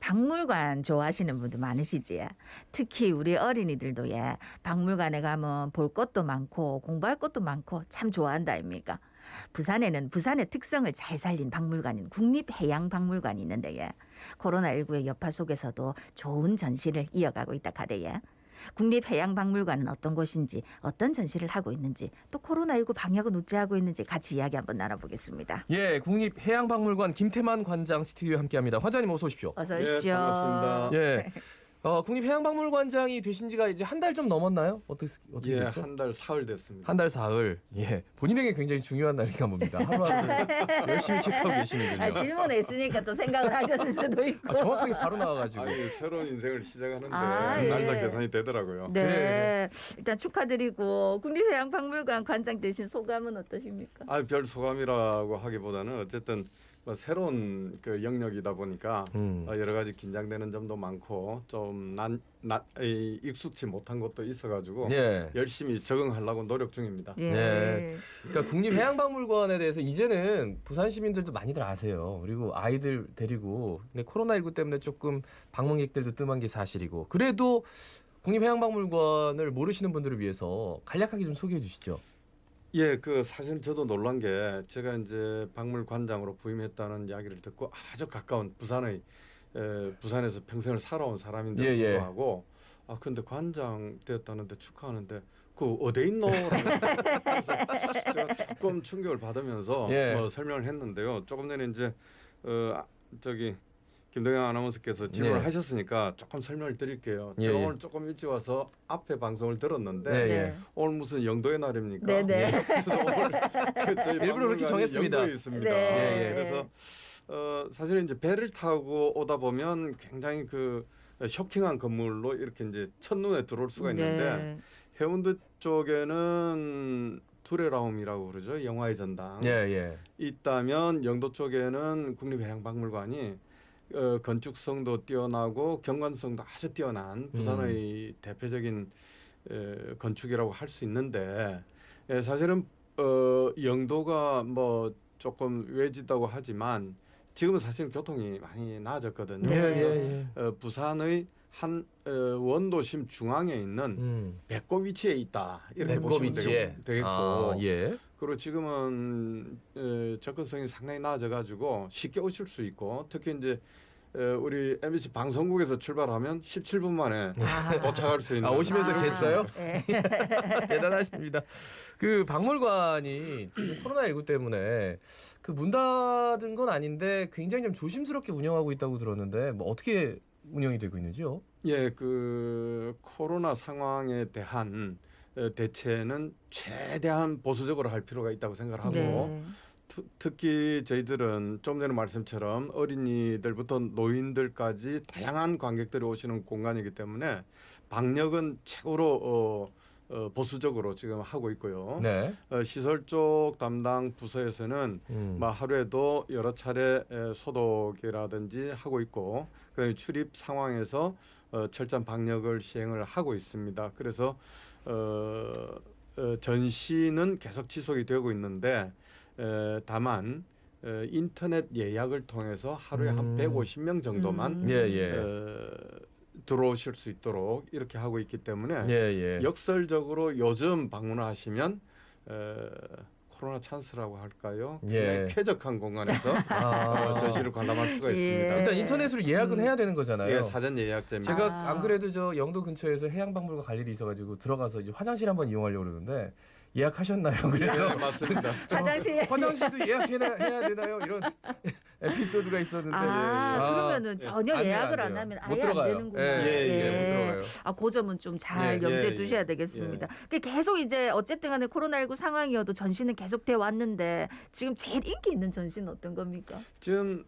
박물관 좋아하시는 분들 많으시지. 특히 우리 어린이들도 박물관에 가면 볼 것도 많고 공부할 것도 많고 참 좋아한다 아닙니까? 부산에는 부산의 특성을 잘 살린 박물관인 국립해양박물관이 있는데 코로나19의 여파 속에서도 좋은 전시를 이어가고 있다 카대요. 국립해양박물관은 어떤 곳인지 어떤 전시를 하고 있는지 또 코로나19 방역은 어찌하고 있는지 같이 이야기 한번 나눠보겠습니다. 예, 국립해양박물관 김태만 관장 스튜디오에 함께합니다. 관장님 어서 오십시오. 어서 오십시오. 반갑습니다. 예, 국립해양박물관장이 되신 지가 이제 한 달 좀 넘었나요? 어떻게 예, 됐죠? 한 달 사흘 됐습니다. 한 달 사흘. 예, 본인에게 굉장히 중요한 날인가 봅니다. 하루하루 열심히 체크하고 계시는군요. 질문했으니까 또 생각을 하셨을 수도 있고. 정확하게 바로 나와가지고. 아니, 새로운 인생을 시작하는데 예. 날짜 계산이 되더라고요. 네, 그래. 일단 축하드리고 국립해양박물관 관장 되신 소감은 어떠십니까? 별 소감이라고 하기보다는 어쨌든 뭐 새로운 그 영역이다 보니까 여러 가지 긴장되는 점도 많고 좀 익숙치 못한 것도 있어가지고 예. 열심히 적응하려고 노력 중입니다. 예. 네. 그러니까 국립해양박물관에 대해서 이제는 부산 시민들도 많이들 아세요. 그리고 아이들 데리고 근데 코로나19 때문에 조금 방문객들도 뜸한 게 사실이고 그래도 국립해양박물관을 모르시는 분들을 위해서 간략하게 좀 소개해 주시죠. 예, 그 사실 저도 놀란 게 제가 이제 박물관장으로 부임했다는 이야기를 듣고 아주 가까운 부산에서 평생을 살아온 사람인데 예, 예. 불구하고 근데 관장 되었다는데 축하하는데 그 어디 있노? 그래서 제가 조금 충격을 받으면서 예. 설명을 했는데요. 조금 전에 이제 저기 김동영 아나운서께서 질문을 네. 하셨으니까 조금 설명을 드릴게요. 예, 제가 예. 오늘 조금 일찍 와서 앞에 방송을 들었는데 네, 네. 예. 오늘 무슨 영도의 날입니까? 네, 네. 그래서 오늘 저희 일부러 그렇게 박물관이 정했습니다. 영도에 있습니다. 네. 예, 예. 그래서 사실은 이제 배를 타고 오다 보면 굉장히 그 쇼킹한 건물로 이렇게 이제 첫눈에 들어올 수가 있는데 네. 해운대 쪽에는 두레라움이라고 그러죠. 영화의 전당. 예, 예. 있다면 영도 쪽에는 국립해양박물관이 건축성도 뛰어나고 경관성도 아주 뛰어난 부산의 대표적인 건축이라고 할 수 있는데 사실은 영도가 뭐 조금 외지다고 하지만 지금은 사실 교통이 많이 나아졌거든요. 네. 그래서 부산의 한 원도심 중앙에 있는 배꼽 위치에 있다 이렇게 배꼽 보시면 위치에. 되겠고 예. 그리고 지금은 접근성이 상당히 나아져가지고 쉽게 오실 수 있고 특히 이제 우리 MBC 방송국에서 출발하면 17분 만에 도착할 수 있는. 오시면서 쟀어요? 네. 대단하십니다. 그 박물관이 지금 코로나19 때문에 그 문 닫은 건 아닌데 굉장히 좀 조심스럽게 운영하고 있다고 들었는데 뭐 어떻게 운영이 되고 있는지요? 예, 그 코로나 상황에 대한 대체는 최대한 보수적으로 할 필요가 있다고 생각을 하고 네. 특히 저희들은 좀 전에 말씀처럼 어린이들부터 노인들까지 다양한 관객들이 오시는 공간이기 때문에 방역은 최고로 보수적으로 지금 하고 있고요. 네. 시설 쪽 담당 부서에서는 하루에도 여러 차례 소독이라든지 하고 있고 그다음에 출입 상황에서 철저한 방역을 시행을 하고 있습니다. 그래서 전시는 계속 지속이 되고 있는데 다만 인터넷 예약을 통해서 하루에 한 150명 정도만 들어오실 수 있도록 이렇게 하고 있기 때문에 역설적으로 요즘 방문하시면 코로나 찬스라고 할까요? 쾌적한 공간에서 전시를 관람할 수가 있습니다. 일단 인터넷으로 예약은 해야 되는 거잖아요. 예, 사전 예약제입니다. 제가 안 그래도 저 영도 근처에서 해양박물관 갈 일이 있어가지고 들어가서 이제 화장실 한번 이용하려고 그러는데 예약하셨나요? 그래서 네, 맞습니다. 화장실도 예약해야 되나요? 이런 에피소드가 있었는데 그러면은 전혀 안 돼요, 예약을 안 안 돼요. 하면 못 아예 들어가요. 안 되는구나. 못 들어가요. 그 점은 좀 잘 염두에 두셔야 되겠습니다. 계속 이제 어쨌든 간에 코로나19 상황이어도 전시는 계속돼 왔는데 지금 제일 인기 있는 전시는 어떤 겁니까? 지금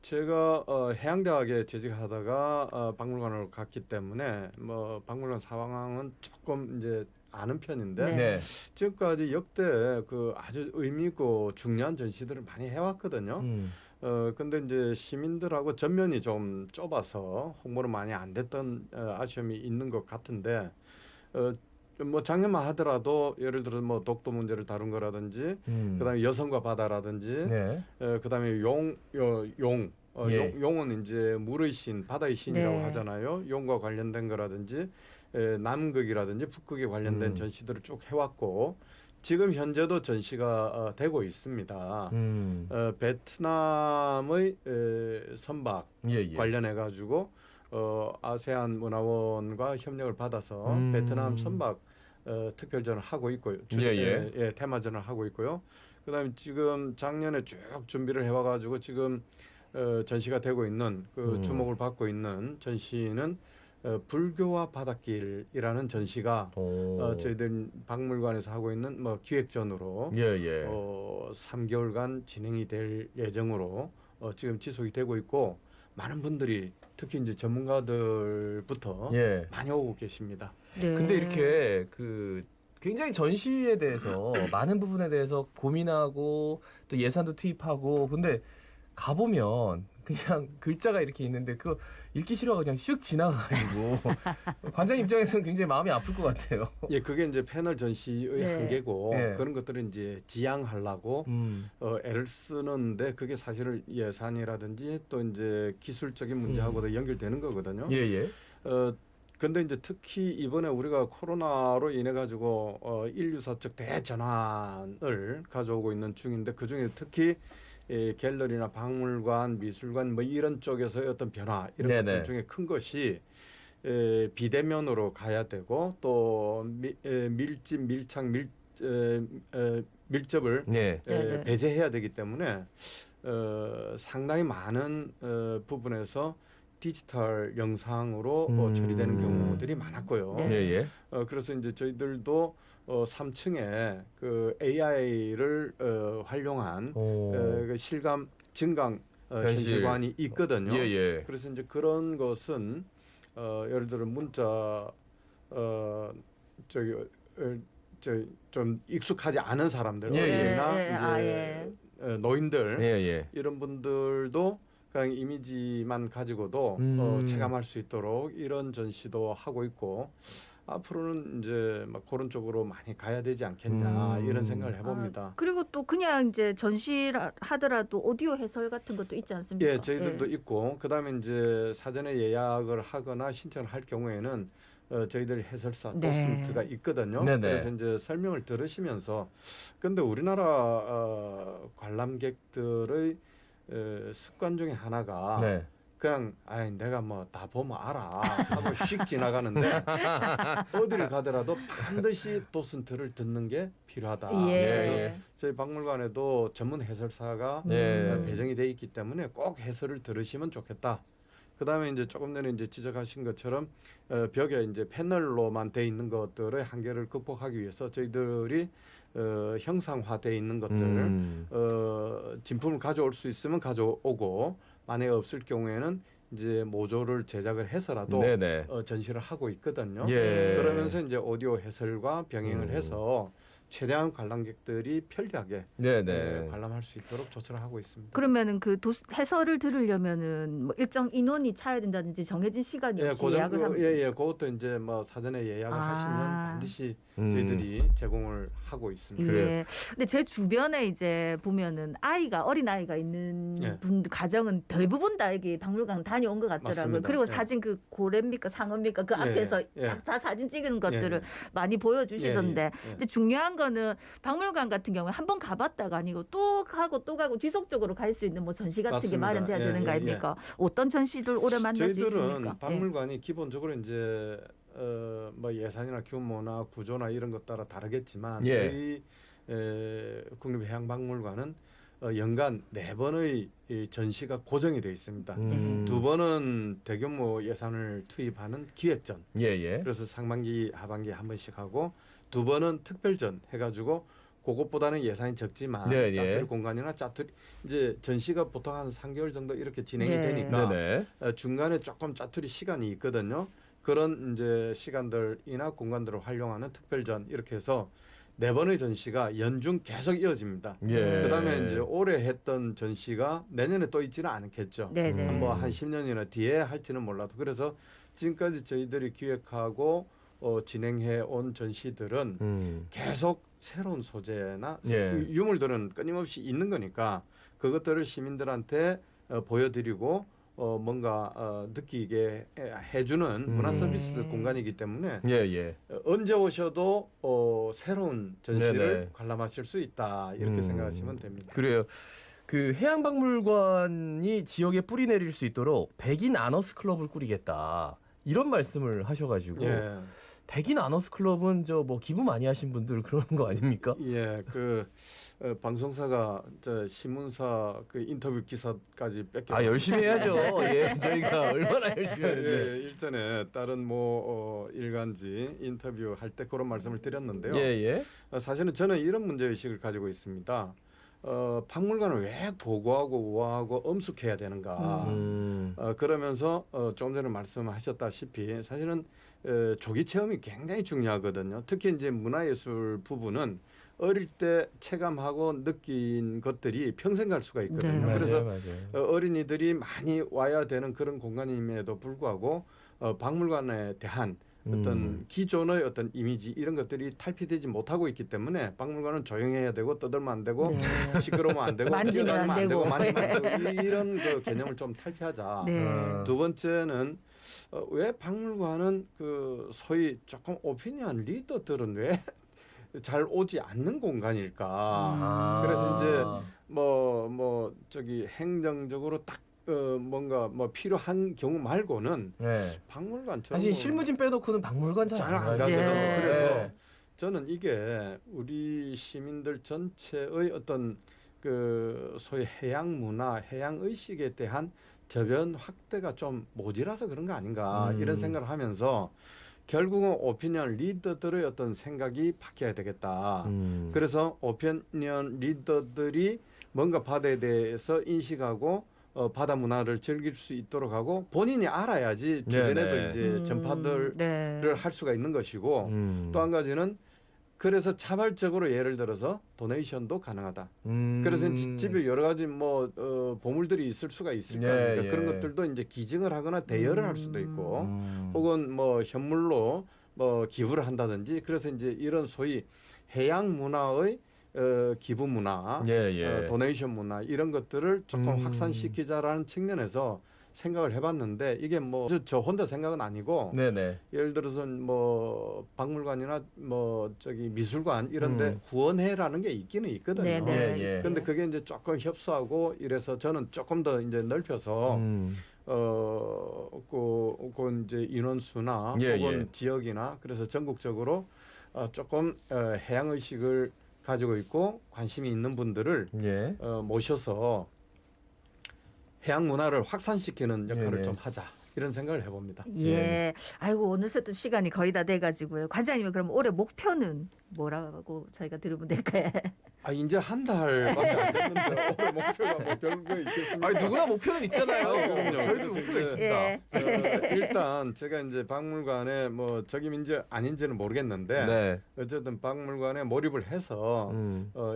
제가 해양대학에 재직하다가 박물관으로 갔기 때문에 뭐 박물관 상황은 조금 이제 아는 편인데 지금까지 역대 그 아주 의미 있고 중요한 전시들을 많이 해왔거든요. 근데 이제 시민들하고 전면이 좀 좁아서 홍보를 많이 안 됐던 아쉬움이 있는 것 같은데 뭐 작년만 하더라도 예를 들어 뭐 독도 문제를 다룬 거라든지 그다음에 여성과 바다라든지 그다음에 용 예. 용은 이제 물의 신, 바다의 신이라고 네. 하잖아요. 용과 관련된 거라든지 남극이라든지 북극에 관련된 전시들을 쭉 해왔고 지금 현재도 전시가 되고 있습니다. 베트남의 선박 예, 예. 관련해 가지고 아세안 문화원과 협력을 받아서 베트남 선박 특별전을 하고 있고요. 테마전을 하고 있고요. 그다음에 지금 작년에 쭉 준비를 해와 가지고 지금 전시가 되고 있는 그 주목을 받고 있는 전시는 불교와 바닷길이라는 전시가 저희들 박물관에서 하고 있는 뭐 기획전으로 예, 예. 3개월간 진행이 될 예정으로 지금 지속이 되고 있고 많은 분들이 특히 이제 전문가들부터 예. 많이 오고 계십니다. 네. 근데 이렇게 그 굉장히 전시에 대해서 많은 부분에 대해서 고민하고 또 예산도 투입하고 근데 가보면 그냥 글자가 이렇게 있는데 그거 읽기 싫어가 그냥 슉 지나가가지고 관장 입장에서는 굉장히 마음이 아플 것 같아요. 예, 그게 이제 패널 전시의 네. 한계고 예. 그런 것들은 이제 지향하려고 애를 쓰는데 그게 사실은 예산이라든지 또 이제 기술적인 문제하고도 연결되는 거거든요. 예, 예. 근데 이제 특히 이번에 우리가 코로나로 인해 가지고 인류사적 대전환을 가져오고 있는 중인데 그 중에 특히 갤러리나 박물관, 미술관 뭐 이런 쪽에서의 어떤 변화 이런 네네. 것들 중에 큰 것이 비대면으로 가야 되고 또 밀집, 밀착, 밀접을 예. 네네. 배제해야 되기 때문에 상당히 많은 부분에서 디지털 영상으로 처리되는 경우들이 많았고요. 네. 예, 예. 그래서 이제 저희들도 3층에 그 AI를 활용한 그 실감 증강 현실. 현실관이 있거든요. 예, 예. 그래서 이제 그런 것은 예를 들어 문자 좀 익숙하지 않은 사람들이나 예, 예. 이제 아, 예. 노인들 예, 예. 이런 분들도 그냥 이미지만 가지고도 체감할 수 있도록 이런 전시도 하고 있고 앞으로는 이제 막 그런 쪽으로 많이 가야 되지 않겠냐 이런 생각을 해봅니다. 그리고 또 그냥 이제 전시를 하더라도 오디오 해설 같은 것도 있지 않습니까? 예, 저희들도 있고 그다음에 이제 사전에 예약을 하거나 신청을 할 경우에는 저희들 해설사 네. 도슨트가 있거든요. 네네. 그래서 이제 설명을 들으시면서 근데 우리나라 관람객들의 습관 중에 하나가 네. 그냥 내가 뭐 다 보면 알아 하고 휙 지나가는데 어디를 가더라도 반드시 도슨트를 듣는 게 필요하다. 예. 그래서 저희 박물관에도 전문 해설사가 예. 배정이 돼 있기 때문에 꼭 해설을 들으시면 좋겠다. 그다음에 이제 조금 전에 이제 지적하신 것처럼 벽에 이제 패널로만 돼 있는 것들의 한계를 극복하기 위해서 저희들이 형상화돼 있는 것들 진품을 가져올 수 있으면 가져오고 만약에 없을 경우에는 이제 모조를 제작을 해서라도 네네. 전시를 하고 있거든요. 예. 그러면서 이제 오디오 해설과 병행을 해서 최대한 관람객들이 편리하게 네네. 관람할 수 있도록 조처를 하고 있습니다. 그러면은 그 해설을 들으려면은 뭐 일정 인원이 차야 된다든지 정해진 시간이 예, 없이 예약을 하면 그것도 이제 뭐 사전에 예약을 하시면 반드시 음. 저희들이 제공을 하고 있습니다. 그래요. 예. 근데 제 주변에 이제 보면은 어린 아이가 있는 예. 분들 가정은 대부분 다 여기 박물관 다녀온 것 같더라고요. 맞습니다. 그리고 예. 사진 그 고래입니까 상어입니까 그 예, 앞에서 예. 다 사진 찍은 것들을 예. 많이 보여주시던데 예. 이제 중요한 거는 박물관 같은 경우에 한 번 가봤다가 아니고 또 가고 지속적으로 갈 수 있는 뭐 전시 같은 게 맞습니다. 마련돼야 예, 되는 거 예, 아닙니까? 어떤 전시들 오래 만날 수 저희들은 있습니까? 박물관이 기본적으로 이제 뭐 예산이나 규모나 구조나 이런 것 따라 다르겠지만 예. 저희 국립해양박물관은 연간 4번의 이 전시가 고정이 되어 있습니다. 2번은 대규모 예산을 투입하는 기획전. 예, 예. 그래서 상반기, 하반기에 한 번씩 하고 2번은 특별전 해가지고 그것보다는 예산이 적지만 네, 짜투리 예. 공간이나 짜투리 이제 전시가 보통 한 3개월 정도 이렇게 진행이 네. 되니까 네네. 중간에 조금 짜투리 시간이 있거든요. 그런 이제 시간들이나 공간들을 활용하는 특별전 이렇게 해서 4번의 전시가 연중 계속 이어집니다. 예. 그다음에 이제 올해 했던 전시가 내년에 또 있지는 않겠죠. 네네. 뭐 한 10년이나 뒤에 할지는 몰라도 그래서 지금까지 저희들이 기획하고 진행해 온 전시들은 계속 새로운 소재나 예. 유물들은 끊임없이 있는 거니까 그것들을 시민들한테 보여드리고 뭔가 느끼게 해주는 문화 서비스 공간이기 때문에 예. 언제 오셔도 새로운 전시를 네네. 관람하실 수 있다 이렇게 생각하시면 됩니다. 그래요. 그 해양박물관이 지역에 뿌리 내릴 수 있도록 백인 아너스 클럽을 꾸리겠다 이런 말씀을 하셔가지고 예. 백인 아너스 클럽은 저 뭐 기부 많이 하신 분들 그러는 거 아닙니까? 예, 그 방송사가 저 신문사 그 인터뷰 기사까지 뺏겨. 아 열심히 해야죠. 예, 저희가 얼마나 열심히 하는데. 예, 일전에 다른 뭐 일간지 인터뷰 할 때 그런 말씀을 드렸는데요. 예. 사실은 저는 이런 문제 의식을 가지고 있습니다. 박물관을 왜 고고하고 우아하고 엄숙해야 되는가? 그러면서 조금 전에 말씀하셨다시피 사실은 조기 체험이 굉장히 중요하거든요. 특히 이제 문화예술 부분은 어릴 때 체감하고 느낀 것들이 평생 갈 수가 있거든요. 네. 그래서 맞아요. 어린이들이 많이 와야 되는 그런 공간임에도 불구하고 박물관에 대한 어떤 기존의 어떤 이미지 이런 것들이 탈피되지 못하고 있기 때문에 박물관은 조용해야 되고 떠들면 안 되고 네. 시끄러우면 안 되고 만지면 안 되고. 만지면 안 되고 이런 그 개념을 좀 탈피하자. 네. 두 번째는 왜 박물관은 그 소위 조금 오피니언 리더들은 왜 잘 오지 않는 공간일까? 그래서 이제 뭐 저기 행정적으로 딱 뭔가 뭐 필요한 경우 말고는 네. 박물관처럼 사실 실무진 빼놓고는 박물관 잘 잘 안 안 가거든요. 가죠. 예. 그래서 저는 이게 우리 시민들 전체의 어떤 그 소위 해양 문화, 해양 의식에 대한 저변 확대가 좀 모자라서 그런 거 아닌가 이런 생각을 하면서 결국은 오피니언 리더들의 어떤 생각이 바뀌어야 되겠다. 그래서 오피니언 리더들이 뭔가 바다에 대해서 인식하고 바다 문화를 즐길 수 있도록 하고 본인이 알아야지 주변에도 네네. 이제 전파들을 네. 할 수가 있는 것이고 또 한 가지는 그래서 자발적으로 예를 들어서 도네이션도 가능하다. 그래서 집에 여러 가지 뭐 보물들이 있을 수가 있을 거 아닙니까? 예. 그런 것들도 이제 기증을 하거나 대여를 할 수도 있고 혹은 뭐 현물로 뭐 기부를 한다든지 그래서 이제 이런 소위 해양 문화의 기부 문화, 도네이션 문화 이런 것들을 조금 확산시키자라는 측면에서 생각을 해봤는데 이게 뭐 저 혼자 생각은 아니고 네네. 예를 들어서 뭐 박물관이나 뭐 저기 미술관 이런데 구원회라는 게 있기는 있거든요. 네네. 예. 근데 그게 이제 조금 협소하고 이래서 저는 조금 더 이제 넓혀서 그 이제 인원수나 예, 혹은 예. 지역이나 그래서 전국적으로 조금 해양 의식을 가지고 있고 관심이 있는 분들을 예. 모셔서 해양 문화를 확산시키는 역할을 네네. 좀 하자 이런 생각을 해봅니다. 예. 아이고 어느새 또 시간이 거의 다 돼가지고요. 관장님은 그럼 올해 목표는 뭐라고 저희가 들으면 될까요? 아 이제 한 달밖에 안 됐는데 올해 목표가 뭐 별거 있겠습니까? 아니 누구나 목표는 있잖아요. 그럼요. 저희도 그래서 목표가 이제 있습니다. 예. 일단 제가 이제 박물관에 뭐 적임인지 아닌지는 모르겠는데 네. 어쨌든 박물관에 몰입을 해서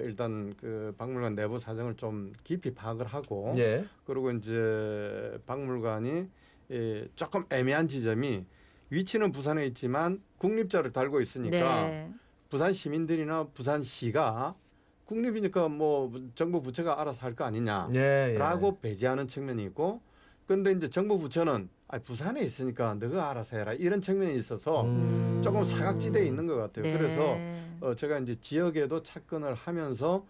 일단 그 박물관 내부 사정을 좀 깊이 파악을 하고 예. 그리고 이제 박물관이 조금 애매한 지점이 위치는 부산에 있지만 국립자를 달고 있으니까 네. 부산 시민들이나 부산시가 국립이니까 뭐 정부 부처가 알아서 할 거 아니냐라고 예. 배제하는 측면이 있고 근데 이제 정부 부처는 부산에 있으니까 너가 알아서 해라 이런 측면이 있어서 조금 사각지대에 있는 것 같아요. 네. 그래서 제가 이제 지역에도 착근을 하면서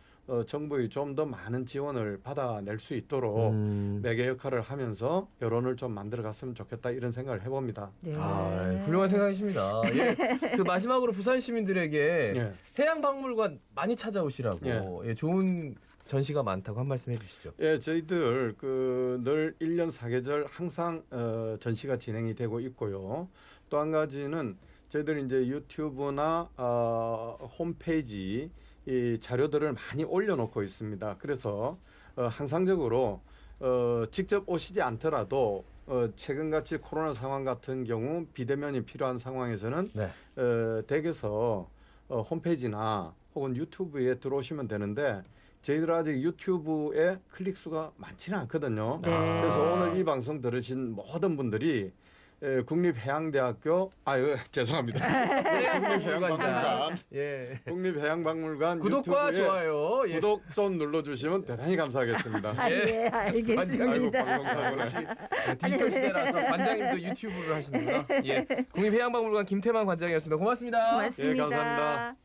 정부의 좀 더 많은 지원을 받아낼 수 있도록 매개 역할을 하면서 여론을 좀 만들어 갔으면 좋겠다 이런 생각을 해봅니다. 네. 아, 훌륭한 생각이십니다. 예. 그 마지막으로 부산 시민들에게 예. 해양박물관 많이 찾아오시라고 예, 좋은 전시가 많다고 한 말씀 해주시죠. 예, 저희들 늘 1년 4계절 항상 전시가 진행이 되고 있고요. 또 한 가지는 저희들 이제 유튜브나 홈페이지 이 자료들을 많이 올려놓고 있습니다. 그래서 항상적으로 직접 오시지 않더라도 최근같이 코로나 상황 같은 경우 비대면이 필요한 상황에서는 네. 댁에서 홈페이지나 혹은 유튜브에 들어오시면 되는데 저희들 아직 유튜브에 클릭 수가 많지는 않거든요. 네. 그래서 오늘 이 방송 들으신 모든 분들이 국립해양대학교 죄송합니다. 국립해양박물관 예. 국립해양박물관 구독과 유튜브에 좋아요. 예. 구독 좀 눌러주시면 대단히 감사하겠습니다. 아, 예, 알겠습니다. 아이고, 방송사고네. 디지털 시대라서 관장님도 유튜브를 하시는구나. 예. 국립해양박물관 김태만 관장이었습니다. 고맙습니다. 고맙습니다. 예, 감사합니다.